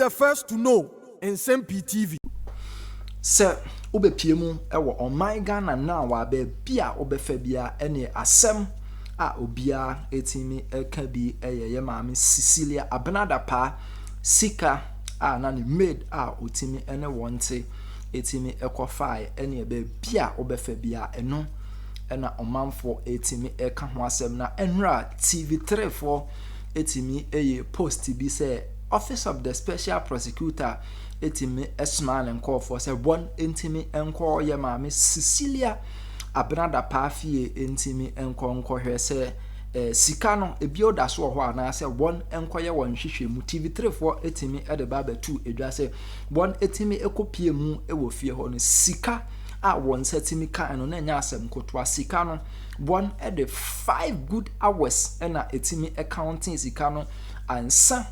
the first to know Nsem-Pii TV. Sir, obepie mu ewo oman Ghana na wa be bia obefa bia ene asem a obia etimi eka bi ye maame Cecilia Dapaah sika a na ne maid a otimi ene wonte etimi ekofai ene be bia obefa bia eno ena omanfo etimi eka ho asem na enra TV3 for etimi eye post bi say Office of the Special Prosecutor etimi esman and call for say one intimi enko ye maame Cecilia Dapaah fie intimi enko hwe say sika no ebio da so ho ana say one enko ye won hwehwe mu TV3 for etimi ede baba 2 edwa say one etimi ekopie mu ewo fie ho no sika a won setimi kan no na nya asem kotoa sika no one ede 5 good hours na etimi accounting sika no ansa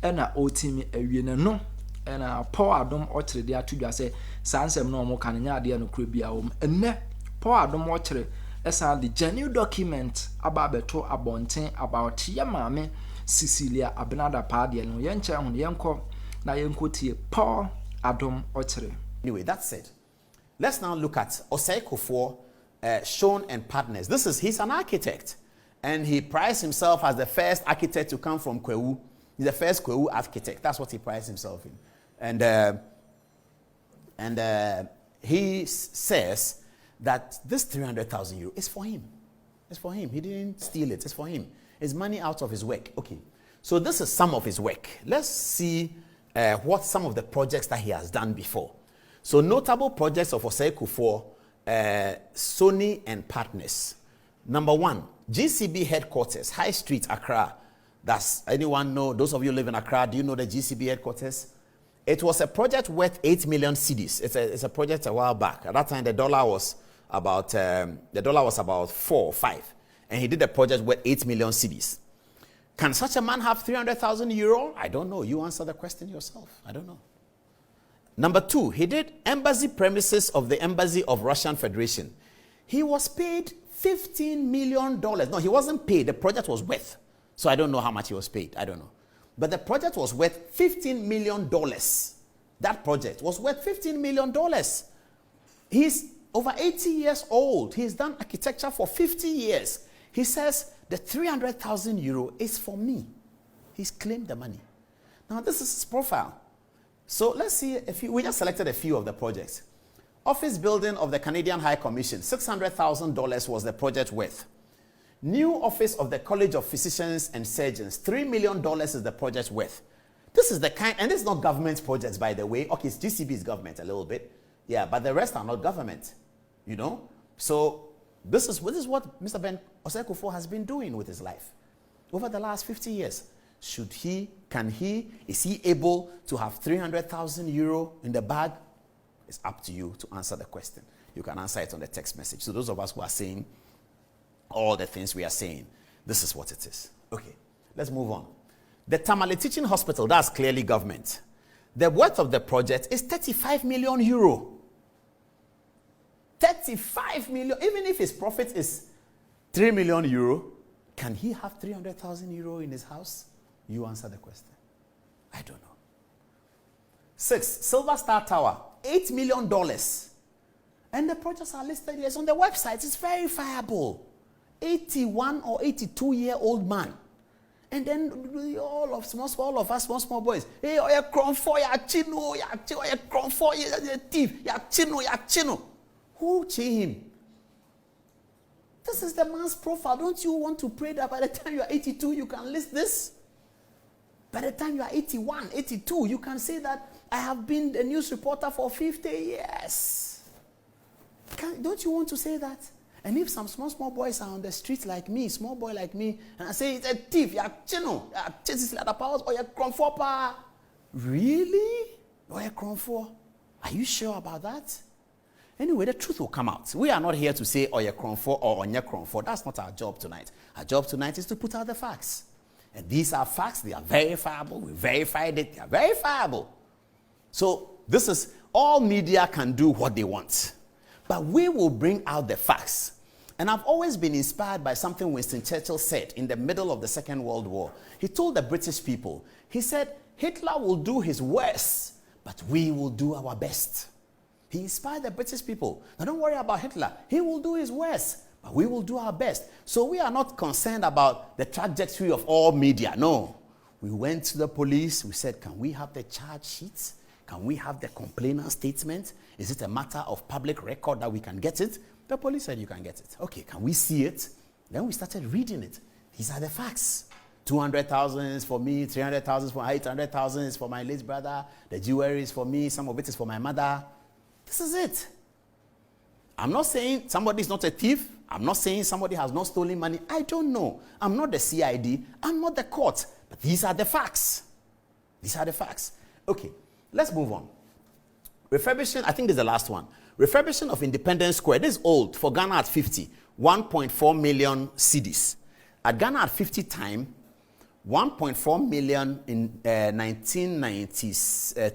na otimi awie no na Paul Adom ochire de atudwa se sansem no mo kan nya ade no kro bia wo enne Paul Adom ochire esa the genuine document about beto abonten about ye maame Cecilia Dapaah de no ye nche ho yenko na yenko tie Paul Adom ochire. Anyway, that's it. Let's now look at Osei-Kuffour, Sean and Partners. He's an architect, and he prides himself as the first architect to come from Kwewu. He's the first Kwewu architect. That's what he prides himself in. And he says that this 300,000 euro is for him. It's for him. He didn't steal it. It's for him. It's money out of his work. Okay. So this is some of his work. Let's see what some of the projects that he has done before. So notable projects of Osei-Kuffour, Sony and Partners. Number 1, GCB headquarters, High Street, Accra. Does anyone know, those of you who live in Accra, do you know the GCB headquarters? It was a project worth 8 million cedis. It's a project a while back. At that time, the dollar was about 4 or 5. And he did a project worth 8 million cedis. Can such a man have 300,000 euro? I don't know. You answer the question yourself. I don't know. Number 2, he did embassy premises of the Embassy of Russian Federation. He was paid $15 million. No, he wasn't paid. The project was worth. So I don't know how much he was paid. I don't know. But the project was worth $15 million. That project was worth $15 million. He's over 80 years old. He's done architecture for 50 years. He says the 300,000 euro is for me. He's claimed the money. Now this is his profile. So let's see a few. We just selected a few of the projects. Office building of the Canadian High Commission, $600,000 was the project worth. New office of the College of Physicians and Surgeons, $3 million is the project worth. This is the kind, and this is not government projects, by the way. Okay, GCB is government a little bit. Yeah, but the rest are not government, you know. So this is what Mr. Ben Osei-Kuffour has been doing with his life over the last 50 years. Is he able to have 300,000 euro in the bag? It's up to you to answer the question. You can answer it on the text message. So those of us who are saying all the things we are saying, this is what it is. Okay, let's move on. The Tamale Teaching Hospital, that's clearly government. The worth of the project is 35 million euro. 35 million, even if his profit is 3 million euro, can he have 300,000 euro in his house? You answer the question. I don't know. 6, Silver Star Tower, $8 million. And the projects are listed here. It's on the website. It's verifiable. 81 or 82-year-old man. And then all of us, small boys. Hey, oh, you're cronfo, you're chino, you're cronfo, you're thief, you're chino. Who cheat him? This is the man's profile. Don't you want to pray that by the time you are 82, you can list this? By the time you are 81, 82, you can say that I have been a news reporter for 50 years. Don't you want to say that? And if some small boys are on the street like me, small boy like me, and I say it's a thief, you're chino, you're Cecilia Dapaah, or you're cronfo. Really? Or you're cronfo? Are you sure about that? Anyway, the truth will come out. We are not here to say Oye Cronfo or Onye Cronfo. That's not our job tonight. Our job tonight is to put out the facts. And these are facts. They are verifiable. We verified it. They are verifiable. So this is, all media can do what they want. But we will bring out the facts. And I've always been inspired by something Winston Churchill said in the middle of the Second World War. He told the British people, he said, Hitler will do his worst, but we will do our best. He inspired the British people. Now don't worry about Hitler. He will do his worst, but we will do our best. So we are not concerned about the trajectory of all media. No. We went to the police. We said, can we have the charge sheets? Can we have the complainant statement? Is it a matter of public record that we can get it? The police said you can get it. Okay, can we see it? Then we started reading it. These are the facts. 200,000 is for me, 300,000 is for 800,000 is for my late brother. The jewelry is for me, some of it is for my mother. This is it. I'm not saying somebody is not a thief. I'm not saying somebody has not stolen money. I don't know. I'm not the CID. I'm not the court. But these are the facts. These are the facts. Okay, let's move on. Refurbishing, I think this is the last one. Refurbishing of Independence Square. This is old for Ghana at 50. 1.4 million cedis. At Ghana at 50 time, 1.4 million in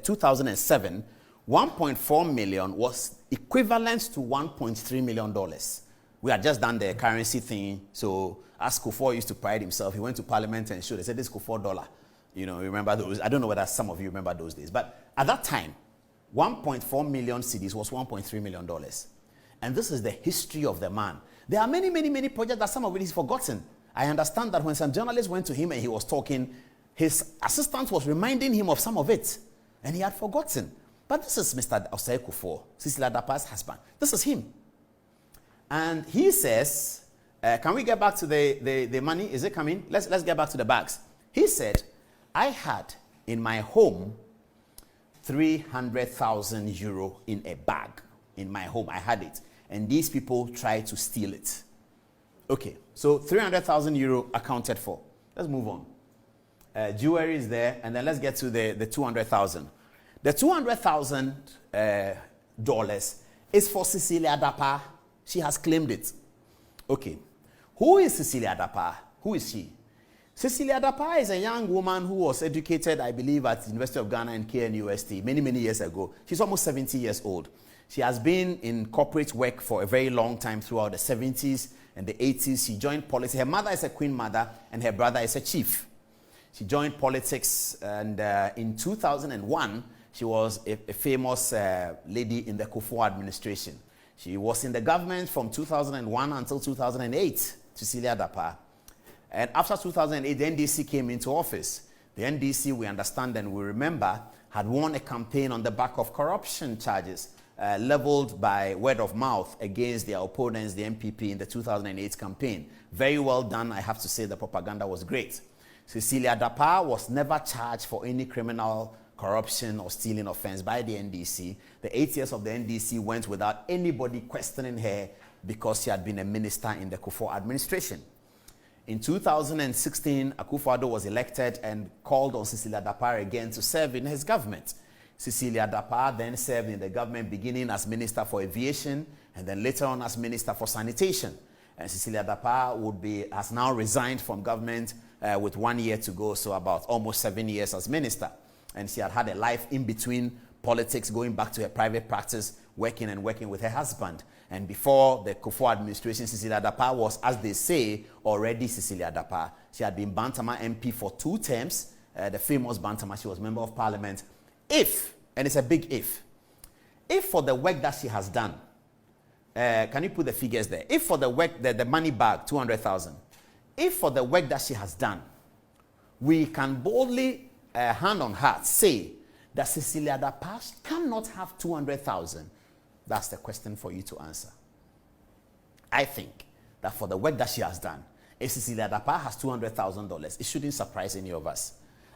2007, 1.4 million was equivalent to $1.3 million. We had just done the currency thing. So as Kufuor used to pride himself, he went to parliament and showed, they said, this is Kufuor dollar. You know, remember those? I don't know whether some of you remember those days. But at that time, 1.4 million cedis was $1.3 million. And this is the history of the man. There are many, many, many projects that some of it is forgotten. I understand that when some journalists went to him and he was talking, his assistant was reminding him of some of it. And he had forgotten. But this is Mr. Osei Kufuor, Cecilia Dapaah's husband. This is him. And he says, can we get back to the money? Is it coming? Let's get back to the bags. He said, I had in my home 300,000 euro in a bag. In my home, I had it. And these people tried to steal it. Okay, so 300,000 euro accounted for. Let's move on. Jewelry is there, and then let's get to the 200,000. The $200,000 is for Cecilia Dapaah. She has claimed it. Okay, who is Cecilia Dapaah? Who is she? Cecilia Dapaah is a young woman who was educated, I believe, at the University of Ghana and KNUST many, many years ago. She's almost 70 years old. She has been in corporate work for a very long time throughout the 70s and the 80s. She joined politics. Her mother is a queen mother and her brother is a chief. She joined politics, and in 2001, she was a famous lady in the Kufuor administration. She was in the government from 2001 until 2008, Cecilia Dapaah. And after 2008, the NDC came into office. The NDC, we understand and we remember, had won a campaign on the back of corruption charges leveled by word of mouth against their opponents, the Nsem-Pii, in the 2008 campaign. Very well done. I have to say the propaganda was great. Cecilia Dapaah was never charged for any criminal corruption or stealing offense by the NDC. The 8 years of the NDC went without anybody questioning her because she had been a minister in the Kufuor administration. In 2016, Akufo-Addo was elected and called on Cecilia Dapaah again to serve in his government. Cecilia Dapaah then served in the government, beginning as Minister for Aviation and then later on as Minister for Sanitation. And Cecilia Dapaah has now resigned from government with 1 year to go, so about almost 7 years as minister. And she had a life in between politics, going back to her private practice, working with her husband. And before the Kufuor administration, Cecilia Dapaah was, as they say, already Cecilia Dapaah. She had been Bantama MP for 2 terms, the famous Bantama. She was member of parliament. If, and it's a big if for the work that she has done, can you put the figures there? If for the work, the money bag, 200,000, if for the work that she has done, we can boldly, hand on heart, say that Cecilia Dapaah cannot have 200,000, that's the question for you to answer. I think that for the work that she has done, if Cecilia Dapaah has $200,000, it shouldn't surprise any of us.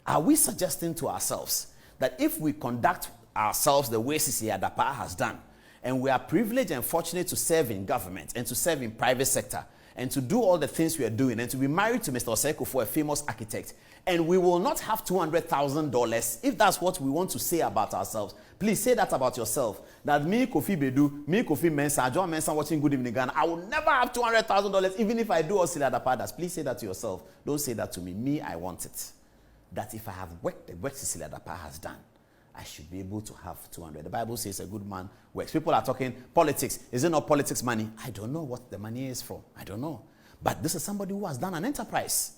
Are we suggesting to ourselves that if we conduct ourselves the way Cecilia Dapaah has done, and we are privileged and fortunate to serve in government and to serve in private sector and to do all the things we are doing and to be married to Mr. Osei Kufuor, a famous architect, and we will not have $200,000, if that's what we want to say about ourselves, please say that about yourself. That me, Kofi Bedu, me, Kofi Mensah, John Mensah watching Good Evening Ghana, I will never have $200,000 even if I do all Cecilia Dapaah does. Please say that to yourself. Don't say that to me. Me, I want it. That if I have worked the work Cecilia Dapaah has done, I should be able to have 200. The Bible says a good man works. People are talking politics. Is it not politics money? I don't know what the money is for. I don't know. But this is somebody who has done an enterprise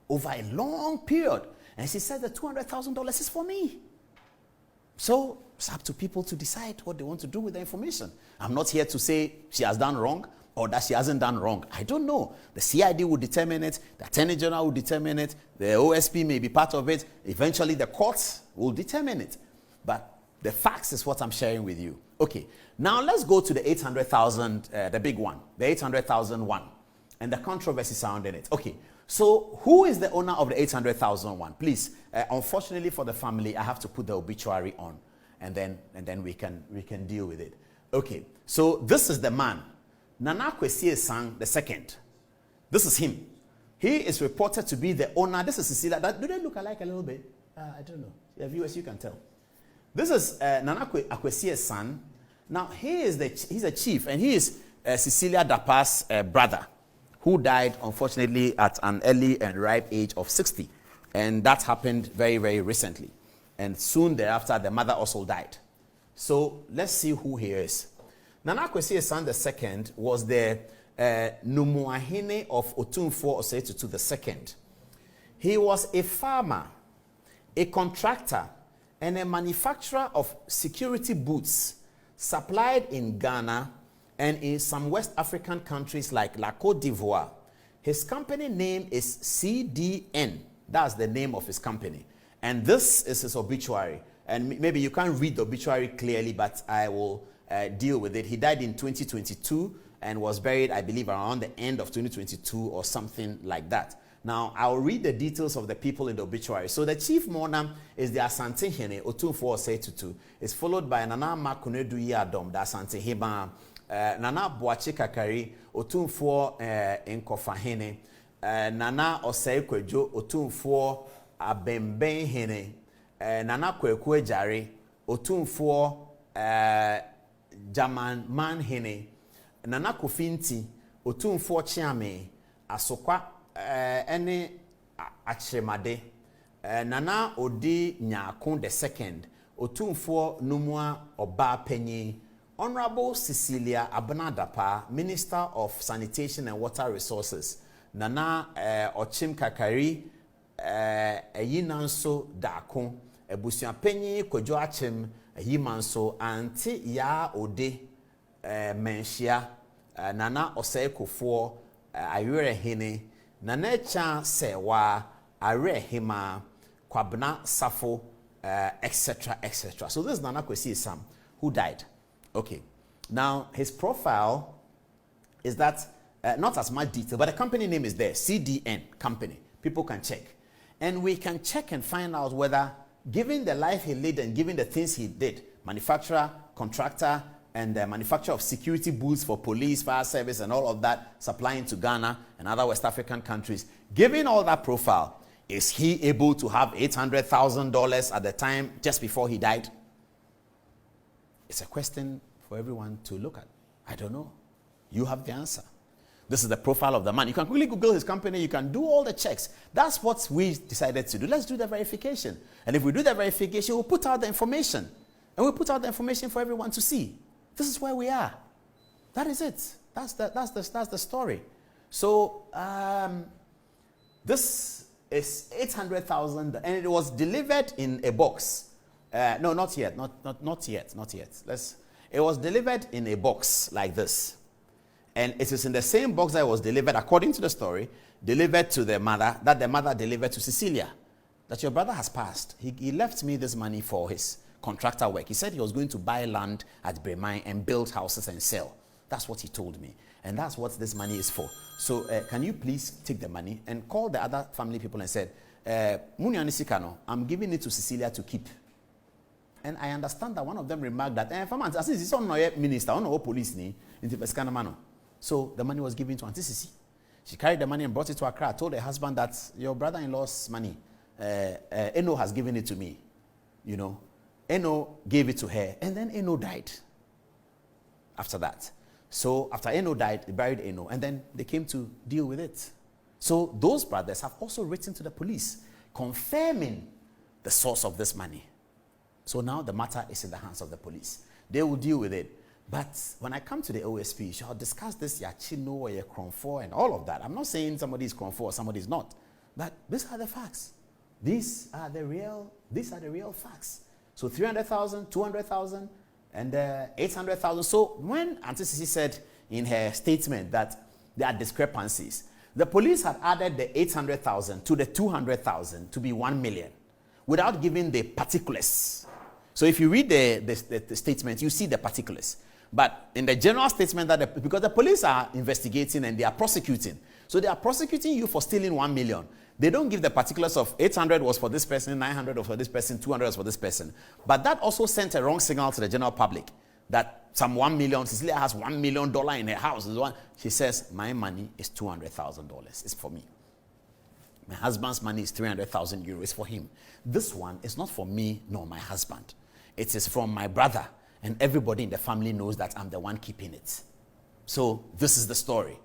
over a long period. And she said the $200,000 is for me. So it's up to people to decide what they want to do with the information. I'm not here to say she has done wrong or that she hasn't done wrong. I don't know. The CID will determine it. The Attorney General will determine it. The OSP may be part of it. Eventually, the courts will determine it. But the facts is what I'm sharing with you. Okay, now let's go to the 800,000, the big one, the 800,000 one, and the controversy surrounding it. Okay, so who is the owner of the 800,000 one? Please, unfortunately for the family, I have to put the obituary on, and then we can deal with it. Okay, so this is the man, Nana Kwesi Sang the second. This is him. He is reported to be the owner. This is Cecilia. Do they look alike a little bit? I don't know. The viewers, you can tell. This is Nana Kwesi's son. Now, he's a chief, and he is Cecilia Dapaah's brother, who died, unfortunately, at an early and ripe age of 60. And that happened very, very recently. And soon thereafter, the mother also died. So let's see who he is. Nana Kwesi's son, the second, was the Numuahine of Otumfuo Osei Tutu the second. He was a farmer, a contractor, and a manufacturer of security boots supplied in Ghana and in some West African countries like La Côte d'Ivoire. His company name is CDN. That's the name of his company. And this is his obituary. And maybe you can't read the obituary clearly, but I will deal with it. He died in 2022 and was buried, I believe, around the end of 2022 or something like that. Now, I'll read the details of the people in the obituary. So the chief mourner is the Asante Hene, Otumfuo Osei Tutu. It's followed by Nana Makunedu Yadom, the Asante Heba, Nana Boache Kakari, Otumfuo Nkofa Hene, Nana Osei Kwejo, Otumfuo Abemben Hene, Nana Kwekwe Jare, Otumfuo Jaman Man Hene, Nana Kofinti, Otumfuo Chiame, Asokwa Ene Achemade, Nana Odi Nyakon the second, Otumfuo Numua Oba Penyi, Honorable Cecilia Dapaah, Minister of Sanitation and Water Resources, Nana Ochim Kakari, Eyinanso Dakon, Ebusia Penyi Kojo Achim, Eyimanso, Anti Ya Ode Menshia, Nana Osei Kufuor, Ayure Hene, Nanecha Sewa, Are Hima, Kwabna Safo, etc., etc. So this is Nana Kwesi Sam, who died. Okay. Now, his profile is that, not as much detail, but the company name is there, CDN Company. People can check. And we can check and find out whether, given the life he led and given the things he did, manufacturer, contractor, and the manufacture of security boots for police, fire service, and all of that, supplying to Ghana and other West African countries. Given all that profile, is he able to have $800,000 at the time just before he died? It's a question for everyone to look at. I don't know. You have the answer. This is the profile of the man. You can quickly Google his company. You can do all the checks. That's what we decided to do. Let's do the verification. And if we do the verification, we'll put out the information. And we'll put out the information for everyone to see. This is where we are. That is it. That's the story. So this is 800,000, and it was delivered in a box. No, not yet. Not yet. It was delivered in a box like this, and it is in the same box that was delivered, according to the story, delivered to the mother, that the mother delivered to Cecilia. That your brother has passed. He left me this money for his contractor work. He said he was going to buy land at Bremai and build houses and sell. That's what he told me. And that's what this money is for. So can you please take the money and call the other family people and said, I'm giving it to Cecilia to keep. And I understand that one of them remarked that, it's not minister, or police. So the money was given to Auntie Cici. She carried the money and brought it to Accra. Told her husband that your brother-in-law's money, Eno has given it to me. You know, Eno gave it to her, and then Eno died after that. So after Eno died, they buried Eno, and then they came to deal with it. So those brothers have also written to the police, confirming the source of this money. So now the matter is in the hands of the police. They will deal with it. But when I come to the OSP, you shall discuss this Yachino or Kronfor and all of that. I'm not saying somebody is Kronfor or somebody is not. But these are the facts. These are the real facts. So 300,000, 200,000, and 800,000. So when Auntie Sisi said in her statement that there are discrepancies, the police had added the 800,000 to the 200,000 to be 1 million without giving the particulars. So if you read the statement, you see the particulars. But in the general statement, because the police are investigating and they are prosecuting. So they are prosecuting you for stealing 1 million. They don't give the particulars of 800 was for this person, 900 was for this person, 200 was for this person. But that also sent a wrong signal to the general public that some 1 million, Cecilia has $1 million in her house. She says, my money is $200,000. It's for me. My husband's money is 300,000 euros. It's for him. This one is not for me nor my husband. It is from my brother. And everybody in the family knows that I'm the one keeping it. So this is the story.